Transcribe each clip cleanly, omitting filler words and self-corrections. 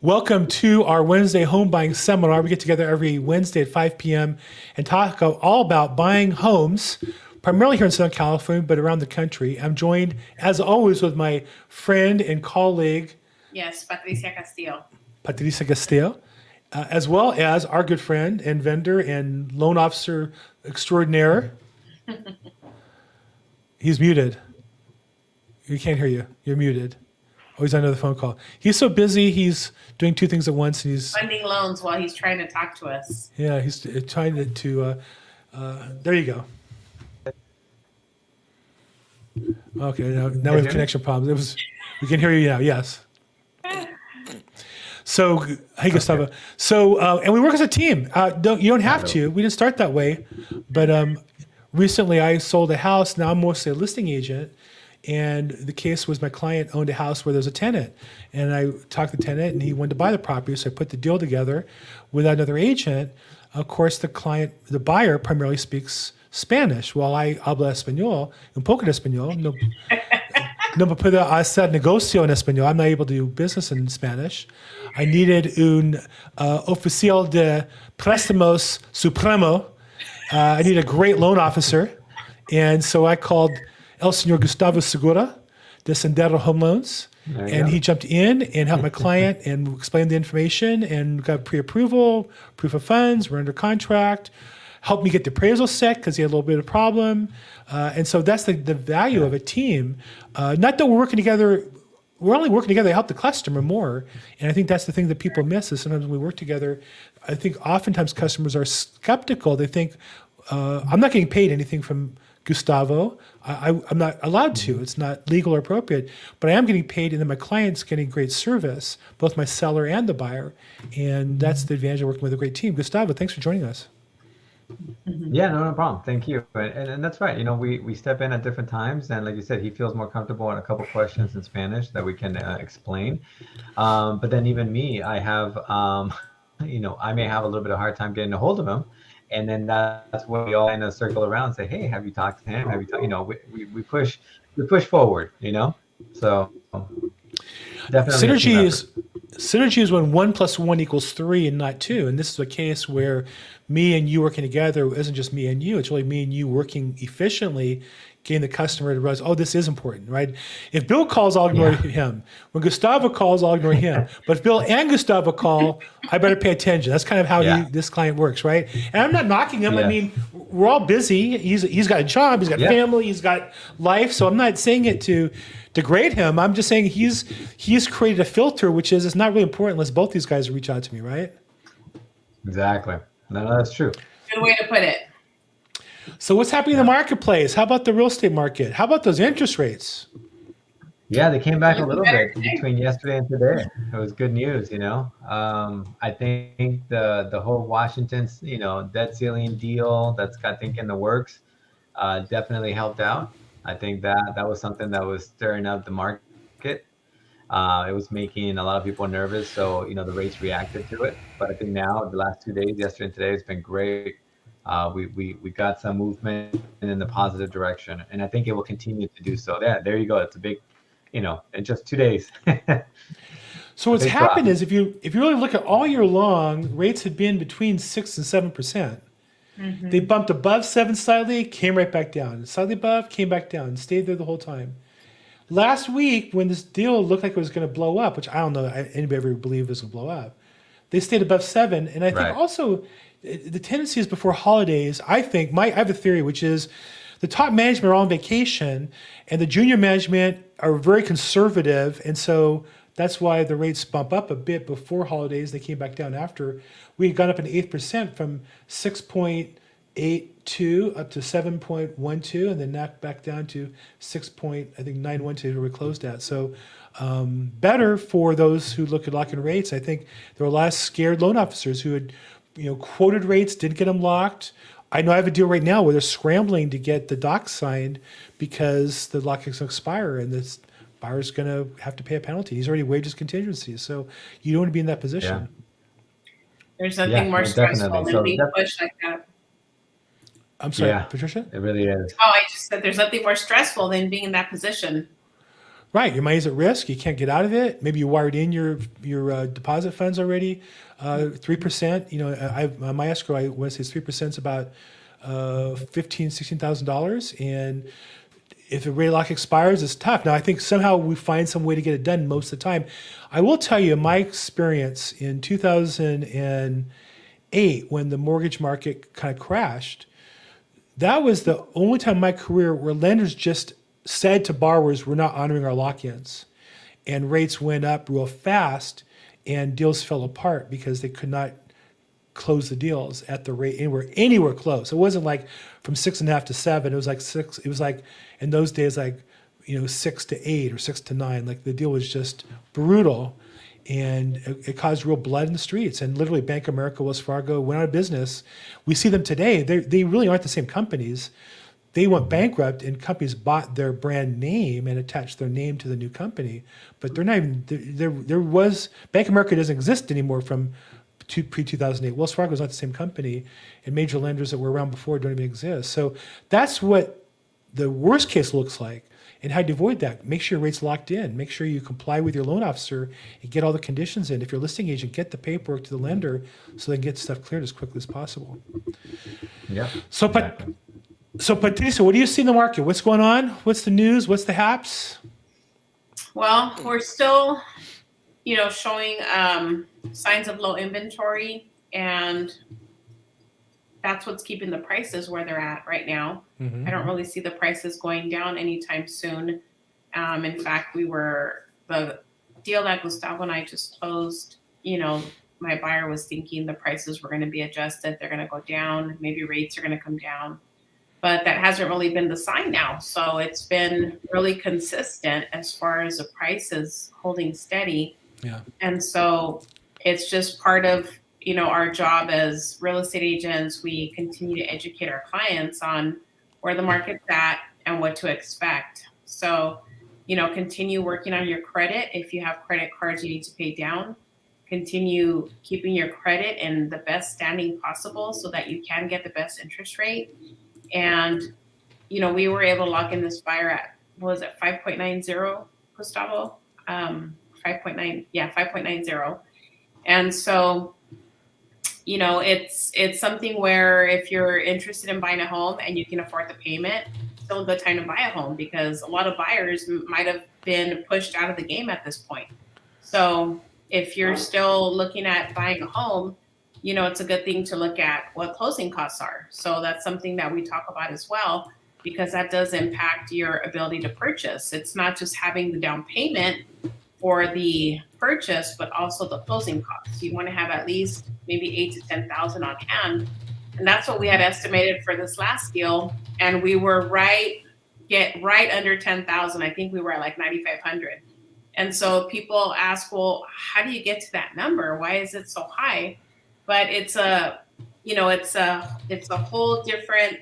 Welcome to our Wednesday home buying seminar. We get together every Wednesday at 5 p.m. and talk all about buying homes, primarily here in Southern California, but around the country. I'm joined, as always, with my friend and colleague, Yes, Patricia.Castillo. Patricia.Castillo, as well as our good friend and vendor and loan officer extraordinaire. He's muted. We can't hear you. You're muted. Oh, he's on another phone call. He's so busy. He's doing two things at once. And he's Funding loans while he's trying to talk to us. yeah. He's trying there you go. Okay. Now we have connection problems. We can hear you now. Yes. So hey, Gustavo. Okay. So and we work as a team. You don't have to. We didn't start that way, but recently I sold a house. Now I'm mostly a listing agent. And the case was my client owned a house where there's a tenant. And I talked to the tenant and he wanted to buy the property. So I put the deal together with another agent. Of course, the buyer primarily speaks Spanish. Well, I hablo español, un poco de español. No me puedo hacer negocio en español. I'm not able to do business in Spanish. I needed un oficial de préstamos supremo. I needed a great loan officer. And so I called El Señor Gustavo Segura, de Sendero Home Loans. And he jumped in and helped my client and explained the information and got pre-approval, proof of funds, we're under contract, helped me get the appraisal set because he had a little bit of problem. And so that's the value of a team. Not that we're working together, we're only working together to help the customer more. And I think that's the thing that people miss is sometimes when we work together, I think oftentimes customers are skeptical. They think, I'm not getting paid anything from Gustavo. I'm not allowed to. It's not legal or appropriate, but I am getting paid, and then my client's getting great service, both my seller and the buyer, and that's the advantage of working with a great team. Gustavo, thanks for joining us. Yeah, no problem. Thank you. And that's right. We step in at different times, and like you said, he feels more comfortable on a couple questions in Spanish that we can explain. But then even me, I have, I may have a little bit of hard time getting a hold of him. And then that's where we all kind of circle around and say, hey, have you talked to him? Have you talked, we push forward, so definitely. Synergy is when 1 + 1 = 3 and not 2. And this is a case where me and you working together isn't just me and you, it's really me and you working efficiently, getting the customer to realize, oh, this is important, right? If Bill calls, I'll ignore him. When Gustavo calls, I'll ignore him. But if Bill and Gustavo call, I better pay attention. That's kind of how this client works, right? And I'm not knocking him. Yeah. I mean, we're all busy. He's got a job, he's got family, he's got life. So I'm not saying it to degrade him. I'm just saying he's created a filter, which is it's not really important unless both these guys reach out to me, right? Exactly. No, that's true. Good way to put it. So what's happening in the marketplace? How about the real estate market? How about those interest rates? Yeah, they came back a little bit between yesterday and today. It was good news, I think the whole Washington's, debt ceiling deal that's I think in the works definitely helped out. I think that was something that was stirring up the market. It was making a lot of people nervous, so the rates reacted to it. But I think now the last 2 days, yesterday and today, it's been great. We got some movement in the positive direction, and I think it will continue to do so. Yeah, there you go. It's a big, in just 2 days. So what's happened is if you really look at all year long, rates had been between 6 and 7%. Mm-hmm. They bumped above 7 slightly, came right back down. Slightly above, came back down, stayed there the whole time. Last week, when this deal looked like it was going to blow up, which I don't know anybody ever believed this would blow up, they stayed above 7. And I think also the tendency is before holidays, I have a theory, which is the top management are all on vacation and the junior management are very conservative. And so that's why the rates bump up a bit before holidays. They came back down after. We had gone up an 8% from 6.82 up to 7.12 and then knocked back down to 6.912 where we closed at. So better for those who look at locking rates. I think there were a lot of scared loan officers who had quoted rates, didn't get them locked. I know I have a deal right now where they're scrambling to get the docs signed because the lock is going to expire and this buyer's going to have to pay a penalty. He's already waived his contingency. So you don't want to be in that position. Yeah. There's nothing more stressful than being pushed like that. I'm sorry, Patricia? It really is. Oh, I just said there's nothing more stressful than being in that position. Right, your money's at risk. You can't get out of it. Maybe you wired in your deposit funds already. 3%. You know, my escrow, I want to say 3% is about $16,000, and if the rate lock expires, it's tough. Now, I think somehow we find some way to get it done most of the time. I will tell you, in my experience in 2008, when the mortgage market kind of crashed, that was the only time in my career where lenders just said to borrowers, we're not honoring our lock-ins. And rates went up real fast and deals fell apart because they could not close the deals at the rate anywhere close. It wasn't like from 6.5 to 7. It was like 6. It was like in those days, like, 6 to 8 or 6 to 9. Like the deal was just brutal, and it caused real blood in the streets. And literally, Bank of America, Wells Fargo went out of business. We see them today. They really aren't the same companies. They went bankrupt, and companies bought their brand name and attached their name to the new company. But they're not even there was Bank of America doesn't exist anymore from pre-2008. Wells Fargo is not the same company, and major lenders that were around before don't even exist. So that's what the worst case looks like. And how do you avoid that? Make sure your rate's locked in. Make sure you comply with your loan officer and get all the conditions in. If you're a listing agent, get the paperwork to the lender so they can get stuff cleared as quickly as possible. Yeah. So, Patricia, what do you see in the market? What's going on? What's the news? What's the haps? Well, we're still, showing signs of low inventory, and that's what's keeping the prices where they're at right now. Mm-hmm. I don't really see the prices going down anytime soon. In fact, the deal that Gustavo and I just closed, my buyer was thinking the prices were going to be adjusted. They're going to go down. Maybe rates are going to come down. But that hasn't really been the sign now. So it's been really consistent as far as the prices holding steady. Yeah. And so it's just part of, our job as real estate agents. We continue to educate our clients on where the market's at and what to expect. So, continue working on your credit. If you have credit cards you need to pay down, continue keeping your credit in the best standing possible so that you can get the best interest rate. And, we were able to lock in this buyer at, what was it, 5.90, Gustavo? 5.90. And so, it's something where if you're interested in buying a home and you can afford the payment, it's still a good time to buy a home, because a lot of buyers might have been pushed out of the game at this point. So if you're still looking at buying a home, it's a good thing to look at what closing costs are. So that's something that we talk about as well, because that does impact your ability to purchase. It's not just having the down payment for the purchase, but also the closing costs. You want to have at least maybe 8 to 10,000 on hand. And that's what we had estimated for this last deal. And we were right under 10,000. I think we were at like 9,500. And so people ask, well, how do you get to that number? Why is it so high? But it's a whole different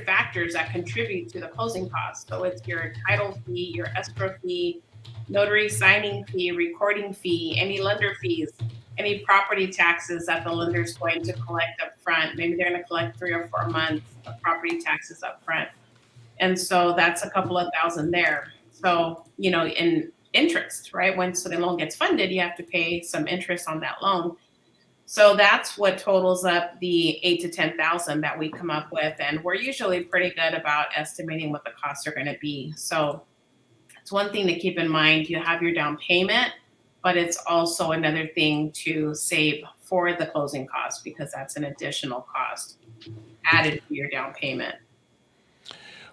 factors that contribute to the closing costs. So it's your title fee, your escrow fee, notary signing fee, recording fee, any lender fees, any property taxes that the lender's going to collect up front. Maybe they're going to collect 3 or 4 months of property taxes up front. And so that's a couple of thousand there. So, in interest, right? Once the loan gets funded, you have to pay some interest on that loan. So that's what totals up the 8 to 10,000 that we come up with. And we're usually pretty good about estimating what the costs are going to be. So it's one thing to keep in mind. You have your down payment, but it's also another thing to save for the closing costs, because that's an additional cost added to your down payment.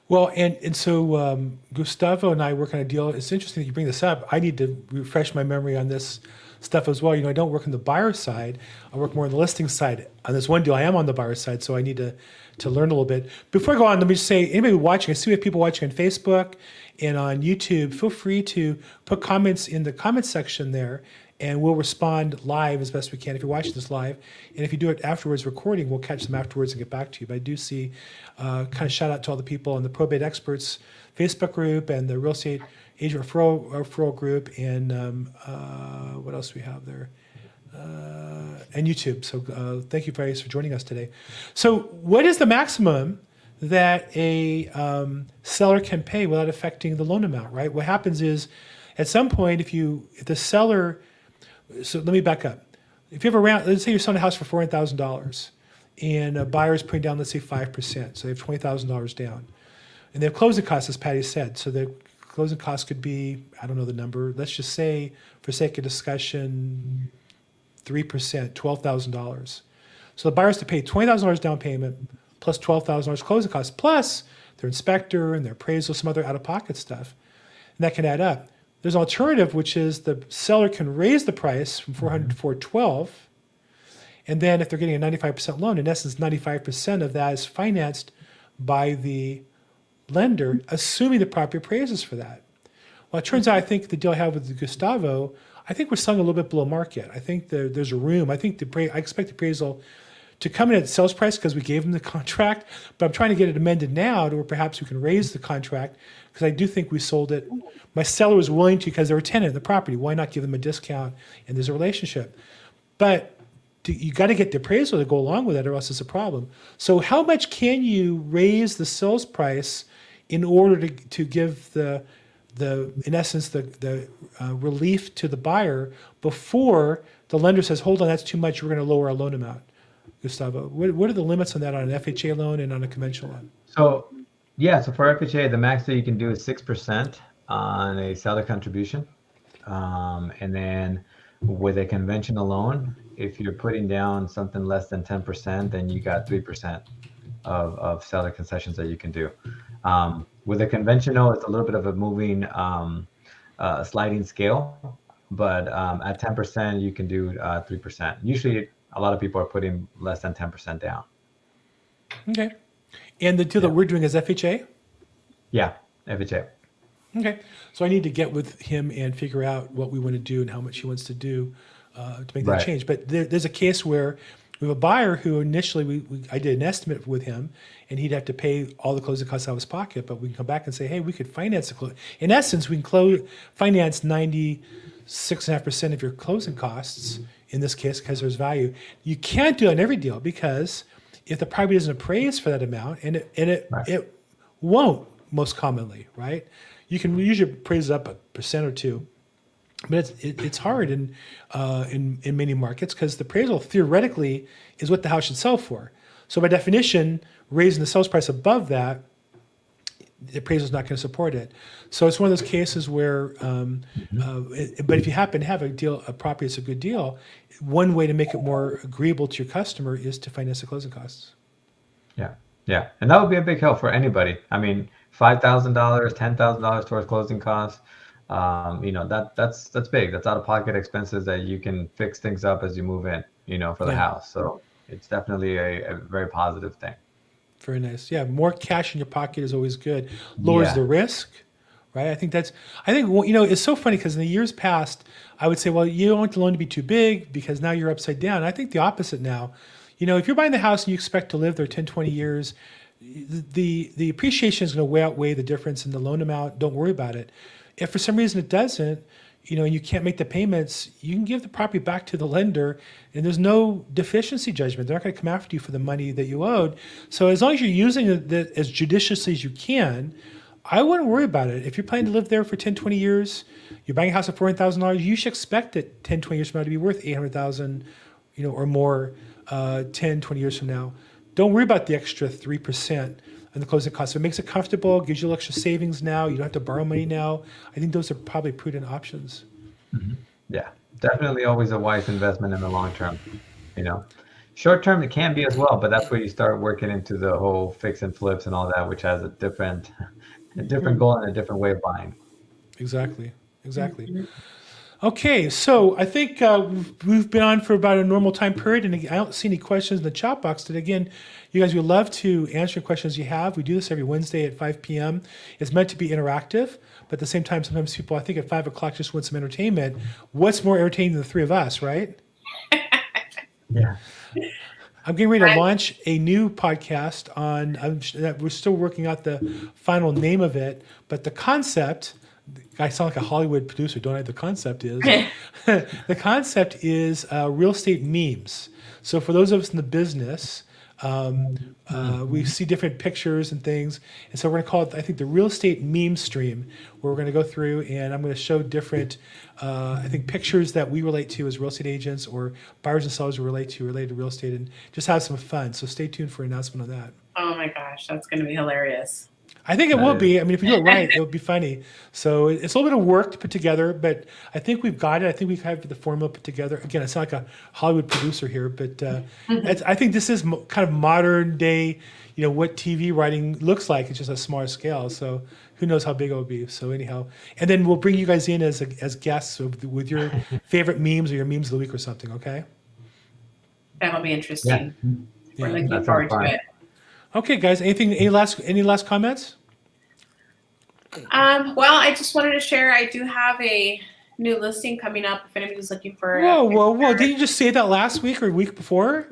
Well, and so Gustavo and I work on a deal. It's interesting that you bring this up. I need to refresh my memory on this stuff as well. I don't work on the buyer side. I work more on the listing side. On this one deal, I am on the buyer side, so I need to learn a little bit. Before I go on, let me just say, anybody watching, I see we have people watching on Facebook and on YouTube. Feel free to put comments in the comment section there, and we'll respond live as best we can if you're watching this live. And if you do it afterwards, recording, we'll catch them afterwards and get back to you. But I do see kind of shout out to all the people in the Probate Experts Facebook group and the Real Estate Agent referral group, and what else do we have there? And YouTube. So thank you guys for joining us today. So what is the maximum that a seller can pay without affecting the loan amount, right? What happens is, at some point, if the seller, so let me back up. If you have around, let's say you're selling a house for $400,000, and a buyer's putting down, let's say 5%, so they have $20,000 down, and they have closing costs, as Patty said. So the closing costs could be, I don't know the number. Let's just say, for sake of discussion, 3%, $12,000. So the buyer has to pay $20,000 down payment plus $12,000 closing costs, plus their inspector and their appraisal, some other out-of-pocket stuff. And that can add up. There's an alternative, which is the seller can raise the price from 400 to 412. And then if they're getting a 95% loan, in essence, 95% of that is financed by the lender, assuming the property appraises for that. Well, it turns out, I think the deal I have with Gustavo, I think we're selling a little bit below market. I think there's a room. I expect the appraisal to come in at the sales price because we gave them the contract, but I'm trying to get it amended now to where perhaps we can raise the contract, because I do think we sold it. My seller was willing to, because they were a tenant in the property. Why not give them a discount? And there's a relationship. But you got to get the appraisal to go along with it, or else it's a problem. So how much can you raise the sales price in order to give in essence, the relief to the buyer before the lender says, hold on, that's too much, we're going to lower our loan amount? Gustavo, what are the limits on that on an FHA loan and on a conventional loan? So for FHA, the max that you can do is 6% on a seller contribution. And then with a conventional loan, if you're putting down something less than 10%, then you got 3% of seller concessions that you can do. With a conventional, it's a little bit of a moving sliding scale, but at 10%, you can do 3%. Usually, a lot of people are putting less than 10% down. Okay. And the deal that we're doing is FHA? Yeah, FHA. Okay. So I need to get with him and figure out what we want to do and how much he wants to do to make that change. But there's a case where we have a buyer who initially I did an estimate with him, and he'd have to pay all the closing costs out of his pocket, but we can come back and say, hey, we could finance the close. In essence, we can finance 96.5% of your closing costs in this case because there's value. You can't do it on every deal because if the property doesn't appraise for that amount, and it won't most commonly, right? You can usually appraise it up 1% or 2%. But it's hard in many markets because the appraisal theoretically is what the house should sell for. So by definition, raising the sales price above that, the appraisal is not going to support it. So it's one of those cases where, but if you happen to have a property that's a good deal, one way to make it more agreeable to your customer is to finance the closing costs. Yeah, and that would be a big help for anybody. I mean, $5,000, $10,000 towards closing costs. That's big. That's out-of-pocket expenses that you can fix things up as you move in, for the house. So it's definitely a very positive thing. Very nice. Yeah, more cash in your pocket is always good. Lowers the risk, right? I think it's so funny because in the years past, I would say, well, you don't want the loan to be too big because now you're upside down. I think the opposite now. If you're buying the house and you expect to live there 10, 20 years, the appreciation is going to outweigh the difference in the loan amount. Don't worry about it. If for some reason it doesn't, and you can't make the payments, you can give the property back to the lender, and there's no deficiency judgment. They're not going to come after you for the money that you owed. So as long as you're using it as judiciously as you can, I wouldn't worry about it. If you're planning to live there for 10, 20 years, you're buying a house for $400,000, you should expect it 10, 20 years from now to be worth $800,000, or more 10, 20 years from now. Don't worry about the extra 3%. And the closing costs. So it makes it comfortable, gives you extra savings now. You don't have to borrow money now. I think those are probably prudent options. Mm-hmm. Yeah, definitely always a wise investment in the long term. Short term it can be as well, but that's where you start working into the whole fix and flips and all that, which has a different goal and a different way of buying. Exactly. Okay, so I think we've been on for about a normal time period, and I don't see any questions in the chat box. But again, you guys, would love to answer questions you have. We do this every Wednesday at 5 p.m. It's meant to be interactive, but at the same time, sometimes people, I think at 5 o'clock, just want some entertainment. What's more entertaining than the three of us, right? Yeah. I'm getting ready to launch a new podcast we're still working out the final name of it, but the concept... I sound like a Hollywood producer, don't I? The concept is real estate memes. So for those of us in the business, We see different pictures and things. And so we're going to call it, I think, the real estate meme stream, where we're going to go through and I'm going to show different, I think, pictures that we relate to as real estate agents or buyers and sellers we relate to related to real estate, and just have some fun. So stay tuned for an announcement on that. Oh my gosh, that's going to be hilarious. I think it will be. I mean, if you do it right, it will be funny. So it's a little bit of work to put together, but I think we've got it. I think we have the formula put together. Again, I sound like a Hollywood producer here, but I think this is kind of modern day, what TV writing looks like. It's just a smaller scale. So who knows how big it will be. So anyhow, and then we'll bring you guys in as guests with your favorite memes or your memes of the week or something. Okay. That'll be interesting. Yeah. We're looking forward to it. Okay, guys. Any last comments? Well, I just wanted to share, I do have a new listing coming up if anybody's looking for. Whoa. Didn't you just say that last week or week before?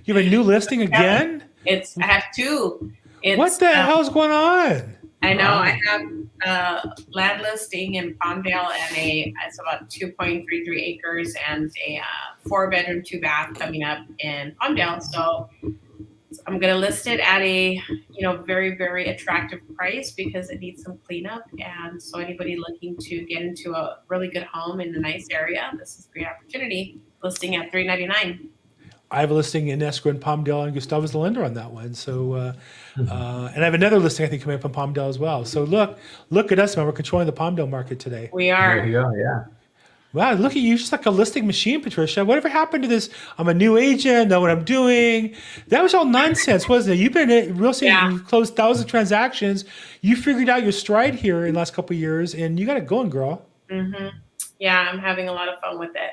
You have a new listing again? I have two. What the hell's going on? I know. I have a land listing in Palmdale and it's about 2.33 acres and a 4-bedroom, 2-bath coming up in Palmdale. So I'm going to list it at a, very, very attractive price because it needs some cleanup. And so anybody looking to get into a really good home in a nice area, this is a great opportunity. Listing at $399. I have a listing in escrow in Palmdale, and Gustavo's the lender on that one. So, and I have another listing I think coming up in Palmdale as well. So look at us, man. We're controlling the Palmdale market today. We are. There you go. Yeah. Wow, look at you, just like a listing machine, Patricia. Whatever happened to this? I'm a new agent, know what I'm doing. That was all nonsense, wasn't it? You've been in real estate, you've closed thousands of transactions. You figured out your stride here in the last couple of years, and you got it going, girl. Mm-hmm. Yeah, I'm having a lot of fun with it.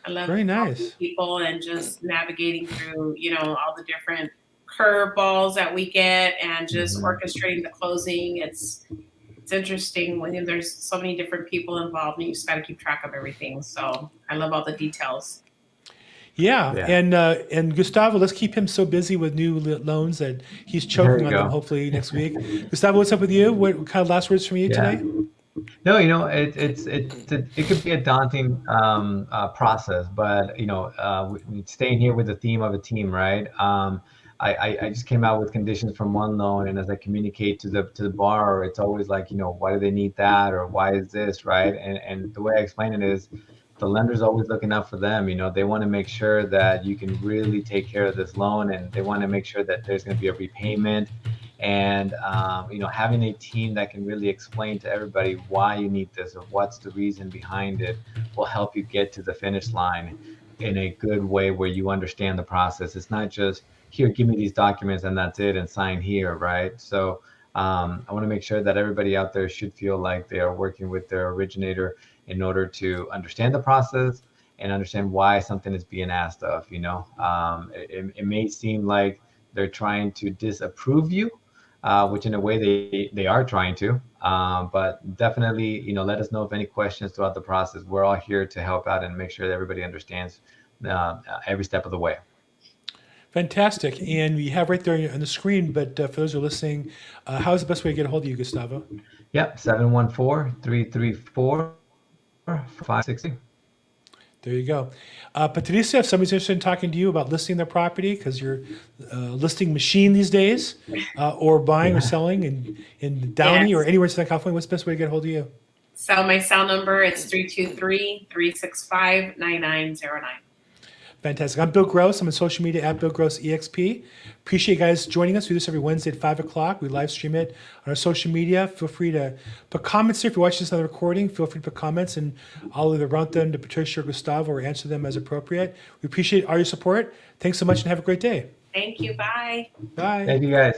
I love helping people and just navigating through, all the different curveballs that we get and just orchestrating the closing. It's interesting when there's so many different people involved and you just got to keep track of everything. So I love all the details. Yeah. And Gustavo, let's keep him so busy with new loans that he's choking on them hopefully next week. Gustavo, what's up with you? What kind of last words from you today? No, it could be a daunting process, but staying here with the theme of a team, right? I just came out with conditions from one loan, and as I communicate to the borrower, it's always like, why do they need that, or why is this, right? And the way I explain it is, the lender's always looking out for them. They want to make sure that you can really take care of this loan, and they want to make sure that there's going to be a repayment. And having a team that can really explain to everybody why you need this or what's the reason behind it will help you get to the finish line in a good way where you understand the process. It's not just, here, give me these documents and that's it, and sign here, right? So I want to make sure that everybody out there should feel like they are working with their originator in order to understand the process and understand why something is being asked of. It may seem like they're trying to disapprove you, which in a way they are trying to, but definitely, let us know if any questions throughout the process. We're all here to help out and make sure that everybody understands every step of the way. Fantastic. And we have right there on the screen, but for those who are listening, how is the best way to get a hold of you, Gustavo? Yep, 714-334-560. There you go. Patricia, if somebody's interested in talking to you about listing their property because you're a listing machine these days, or buying or selling in Downey or anywhere in Southern California, what's the best way to get a hold of you? So my cell number is 323-365-9909. Fantastic. I'm Bill Gross. I'm on social media at Bill Gross EXP. Appreciate you guys joining us. We do this every Wednesday at 5 o'clock. We live stream it on our social media. Feel free to put comments here. If you're watching this on the recording, feel free to put comments, and I'll either route them to Patricia or Gustavo or answer them as appropriate. We appreciate all your support. Thanks so much and have a great day. Thank you. Bye. Bye. Thank you, guys.